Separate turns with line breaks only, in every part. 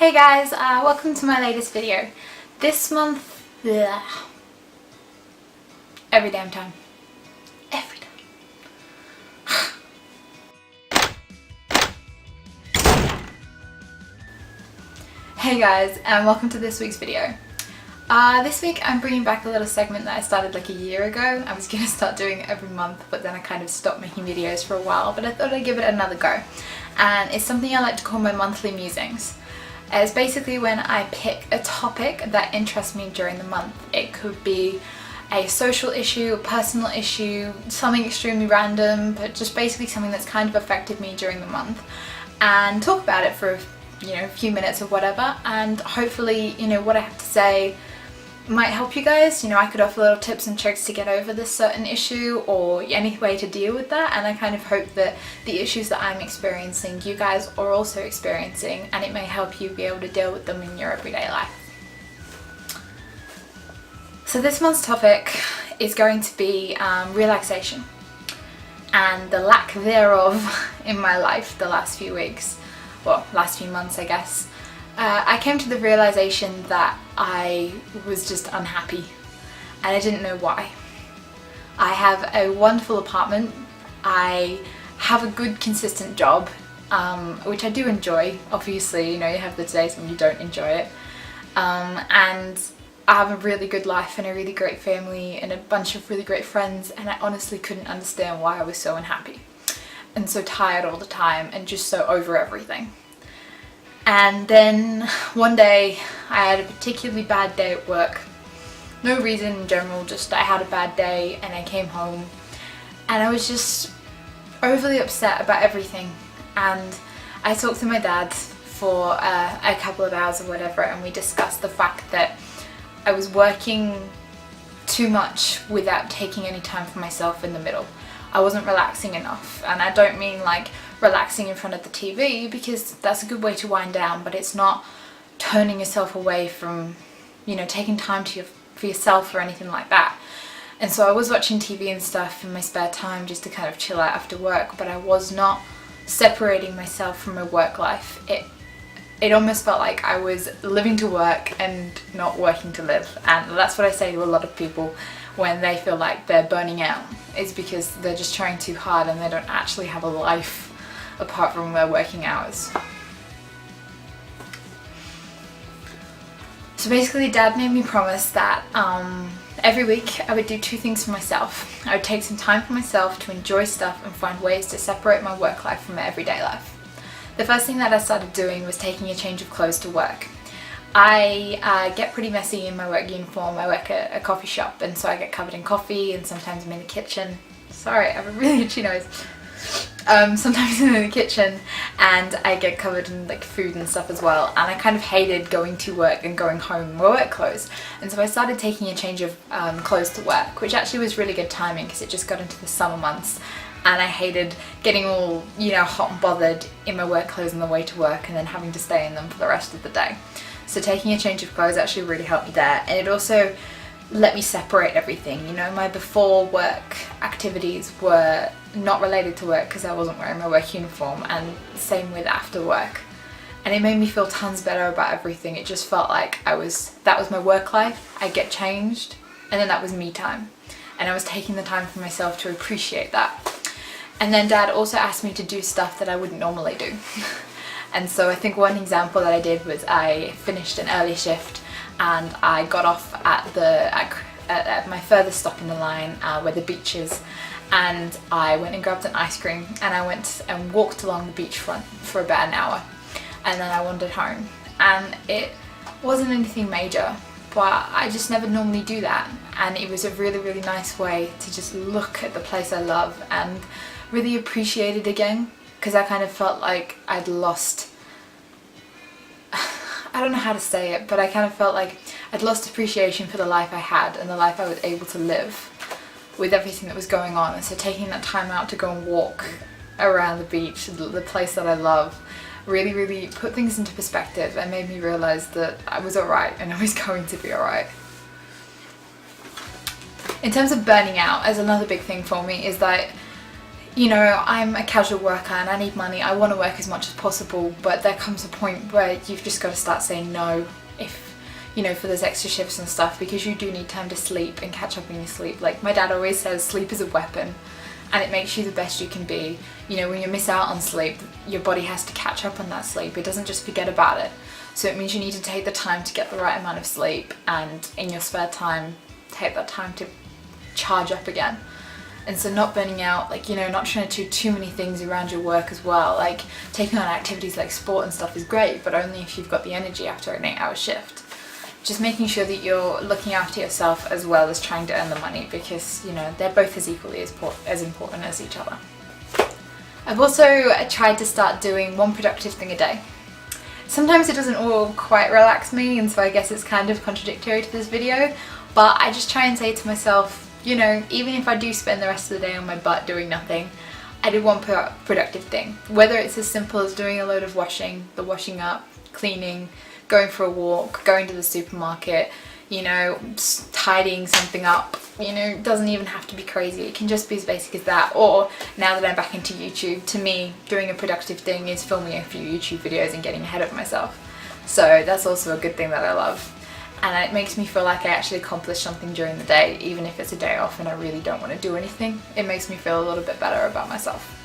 Hey guys, welcome to my latest video. This month, every damn time. Every time. Hey guys, and welcome to this week's video. This week I'm bringing back a little segment that I started like a year ago. I was going to start doing it every month, but then I kind of stopped making videos for a while, but I thought I'd give it another go. And it's something I like to call my monthly musings. It's basically when I pick a topic that interests me during the month. It could be a social issue, a personal issue, something extremely random, but just basically something that's kind of affected me during the month, and talk about it for a few minutes or whatever, and hopefully what I have to say might help you guys. I could offer little tips and tricks to get over this certain issue or any way to deal with that, and I kind of hope that the issues that I'm experiencing you guys are also experiencing, and it may help you be able to deal with them in your everyday life. So this month's topic is going to be relaxation and the lack thereof in my life the last few weeks, well, last few months I guess. I came to the realization that I was just unhappy and I didn't know why. I have a wonderful apartment, I have a good consistent job, which I do enjoy. Obviously, you have the days when you don't enjoy it, and I have a really good life and a really great family and a bunch of really great friends, and I honestly couldn't understand why I was so unhappy and so tired all the time and just so over everything. And then one day I had a particularly bad day at work. No reason in general, just I had a bad day and I came home and I was just overly upset about everything, and I talked to my dad for a couple of hours or whatever, and we discussed the fact that I was working too much without taking any time for myself in the middle. I wasn't relaxing enough, and I don't mean like relaxing in front of the TV, because that's a good way to wind down, but it's not turning yourself away from, taking time for yourself or anything like that. And so I was watching TV and stuff in my spare time just to kind of chill out after work, but I was not separating myself from my work life. It almost felt like I was living to work and not working to live, and that's what I say to a lot of people when they feel like they're burning out. It's because they're just trying too hard and they don't actually have a life apart from their working hours. So basically Dad made me promise that every week I would do two things for myself. I would take some time for myself to enjoy stuff and find ways to separate my work life from my everyday life. The first thing that I started doing was taking a change of clothes to work. I get pretty messy in my work uniform. I work at a coffee shop, and so I get covered in coffee, and sometimes I'm in the kitchen. Sorry, I have a really itchy nose. Sometimes I'm in the kitchen and I get covered in like food and stuff as well, and I kind of hated going to work and going home in my work clothes, and so I started taking a change of clothes to work, which actually was really good timing because it just got into the summer months and I hated getting all hot and bothered in my work clothes on the way to work and then having to stay in them for the rest of the day. So taking a change of clothes actually really helped me there, and it also let me separate everything. My before work activities were not related to work because I wasn't wearing my work uniform, and same with after work, and it made me feel tons better about everything. It just felt like that was my work life, I get changed, and then that was me time, and I was taking the time for myself to appreciate that. And then Dad also asked me to do stuff that I wouldn't normally do. And so I think one example that I did was I finished an early shift and I got off at my furthest stop in the line where the beach is, and I went and grabbed an ice cream and I went and walked along the beachfront for about an hour, and then I wandered home. And it wasn't anything major, but I just never normally do that, and it was a really, really nice way to just look at the place I love and really appreciate it again, because I kind of felt like I'd lost, I don't know how to say it, but I kind of felt like I'd lost appreciation for the life I had and the life I was able to live with everything that was going on. And so taking that time out to go and walk around the beach, the place that I love, really, really put things into perspective and made me realize that I was alright and I was going to be alright. In terms of burning out, as another big thing for me, is that you know, I'm a casual worker and I need money, I want to work as much as possible, but there comes a point where you've just got to start saying no if, you know, for those extra shifts and stuff, because you do need time to sleep and catch up on your sleep. Like my dad always says, sleep is a weapon and it makes you the best you can be. You know, when you miss out on sleep, your body has to catch up on that sleep. It doesn't just forget about it. So it means you need to take the time to get the right amount of sleep, and in your spare time, take that time to charge up again. And so not burning out, like, you know, not trying to do too many things around your work as well. Like taking on activities like sport and stuff is great, but only if you've got the energy after an 8-hour shift. Just making sure that you're looking after yourself as well as trying to earn the money, because, you know, they're both as equally as important as each other. I've also tried to start doing one productive thing a day. Sometimes it doesn't all quite relax me, and so I guess it's kind of contradictory to this video, but I just try and say to myself, you know, even if I do spend the rest of the day on my butt doing nothing, I did one productive thing. Whether it's as simple as doing a load of washing, the washing up, cleaning, going for a walk, going to the supermarket, you know, tidying something up, you know, it doesn't even have to be crazy. It can just be as basic as that. Or now that I'm back into YouTube, to me, doing a productive thing is filming a few YouTube videos and getting ahead of myself. So that's also a good thing that I love. And it makes me feel like I actually accomplished something during the day, even if it's a day off and I really don't want to do anything. It makes me feel a little bit better about myself.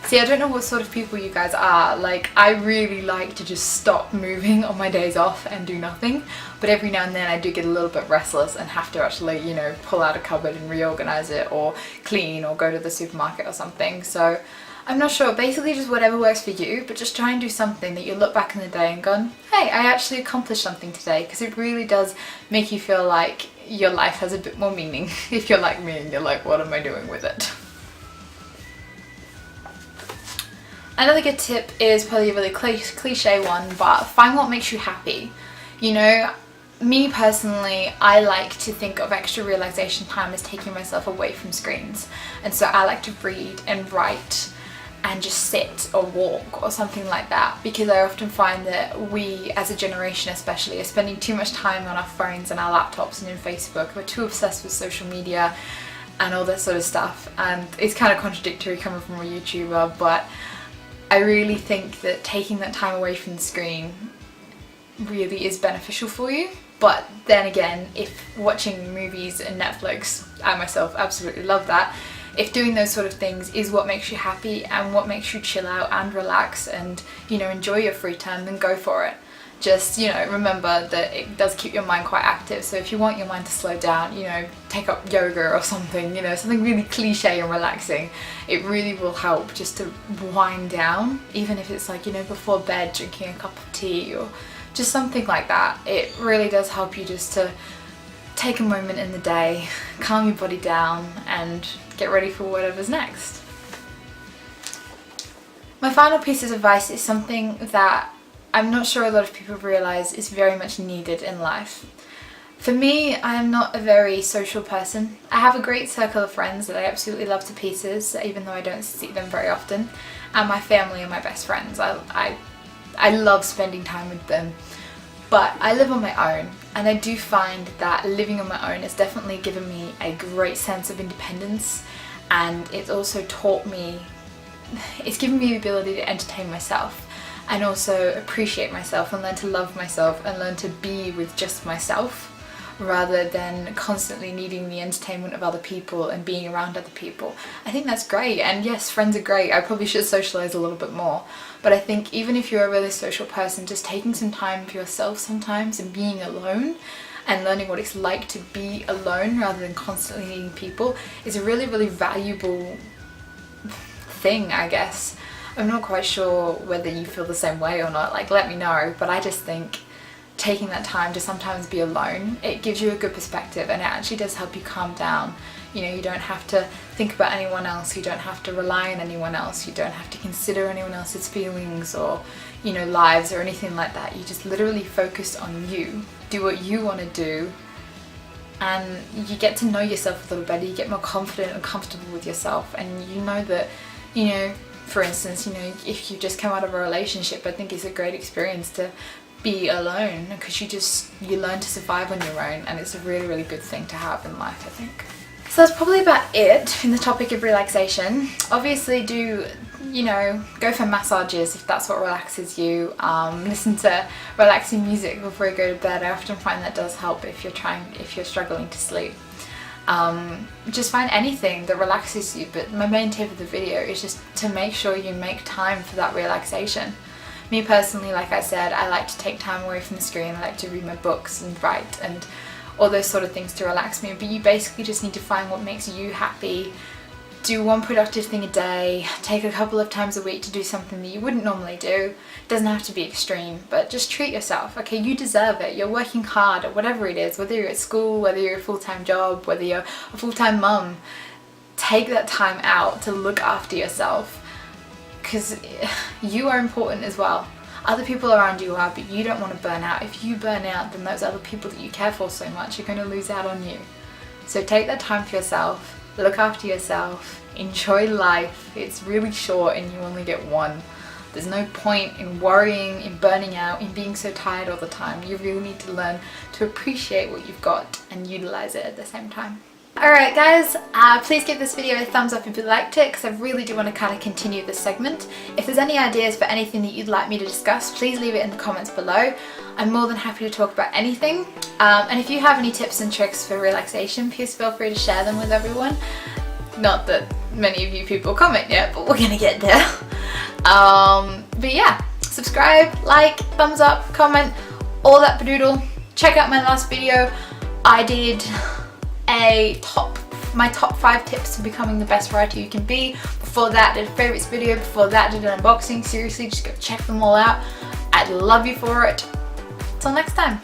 See, I don't know what sort of people you guys are. Like, I really like to just stop moving on my days off and do nothing. But every now and then I do get a little bit restless and have to actually, you know, pull out a cupboard and reorganize it, or clean, or go to the supermarket or something. So I'm not sure, basically just whatever works for you, but just try and do something that you look back in the day and go, hey, I actually accomplished something today, because it really does make you feel like your life has a bit more meaning. If you're like me and you're like, what am I doing with it? Another good tip is probably a really cliche one, but find what makes you happy. You know, me personally, I like to think of extra relaxation time as taking myself away from screens. And so I like to read and write and just sit or walk or something like that, because I often find that we as a generation especially are spending too much time on our phones and our laptops and in Facebook. We're too obsessed with social media and all that sort of stuff, and it's kind of contradictory coming from a YouTuber, but I really think that taking that time away from the screen really is beneficial for you. But then again, if watching movies and Netflix, I myself absolutely love that, if doing those sort of things is what makes you happy and what makes you chill out and relax and, you know, enjoy your free time, then go for it. Just, you know, remember that it does keep your mind quite active. So if you want your mind to slow down, you know, take up yoga or something, you know, something really cliche and relaxing. It really will help just to wind down, even if it's like, you know, before bed, drinking a cup of tea or just something like that. It really does help you just to take a moment in the day, calm your body down and get ready for whatever's next. My final piece of advice is something that I'm not sure a lot of people realise is very much needed in life. For me, I am not a very social person. I have a great circle of friends that I absolutely love to pieces, even though I don't see them very often. And my family are my best friends. I love spending time with them. But I live on my own, and I do find that living on my own has definitely given me a great sense of independence, and it's also taught me, it's given me the ability to entertain myself and also appreciate myself and learn to love myself and learn to be with just myself, rather than constantly needing the entertainment of other people and being around other people. I think that's great, and yes, friends are great. I probably should socialise a little bit more, but I think even if you're a really social person, just taking some time for yourself sometimes and being alone and learning what it's like to be alone rather than constantly needing people is a really, really valuable thing, I guess. I'm not quite sure whether you feel the same way or not, like let me know, but I just think taking that time to sometimes be alone, it gives you a good perspective and it actually does help you calm down. You know, you don't have to think about anyone else, you don't have to rely on anyone else, you don't have to consider anyone else's feelings or, you know, lives or anything like that. You just literally focus on you, do what you want to do, and you get to know yourself a little better, you get more confident and comfortable with yourself, and you know that, you know, for instance, you know, if you just come out of a relationship, I think it's a great experience to be alone, because you learn to survive on your own, and it's a really, really good thing to have in life, I think. So that's probably about it in the topic of relaxation. Obviously do, you know, go for massages if that's what relaxes you. Listen to relaxing music before you go to bed. I often find that does help if you're struggling to sleep. Just find anything that relaxes you, but my main tip of the video is just to make sure you make time for that relaxation. Me personally, like I said, I like to take time away from the screen. I like to read my books and write and all those sort of things to relax me, but you basically just need to find what makes you happy. Do one productive thing a day, take a couple of times a week to do something that you wouldn't normally do. It doesn't have to be extreme, but just treat yourself, okay? You deserve it. You're working hard at whatever it is, whether you're at school, whether you're a full-time job, whether you're a full-time mum. Take that time out to look after yourself, because you are important as well. Other people around you are, but you don't want to burn out. If you burn out, then those other people that you care for so much are going to lose out on you. So take that time for yourself, look after yourself, enjoy life. It's really short and you only get one. There's no point in worrying, in burning out, in being so tired all the time. You really need to learn to appreciate what you've got and utilize it at the same time. Alright guys, please give this video a thumbs up if you liked it, because I really do want to kind of continue this segment. If there's any ideas for anything that you'd like me to discuss, please leave it in the comments below. I'm more than happy to talk about anything. And if you have any tips and tricks for relaxation, please feel free to share them with everyone. Not that many of you people comment yet, but we're gonna get there. But yeah, subscribe, like, thumbs up, comment, all that badoodle. Check out my last video. I did my top 5 tips to becoming the best writer you can be. Before that, did a favorites video. Before that, did an unboxing. Seriously, just go check them all out. I'd love you for it. Till next time.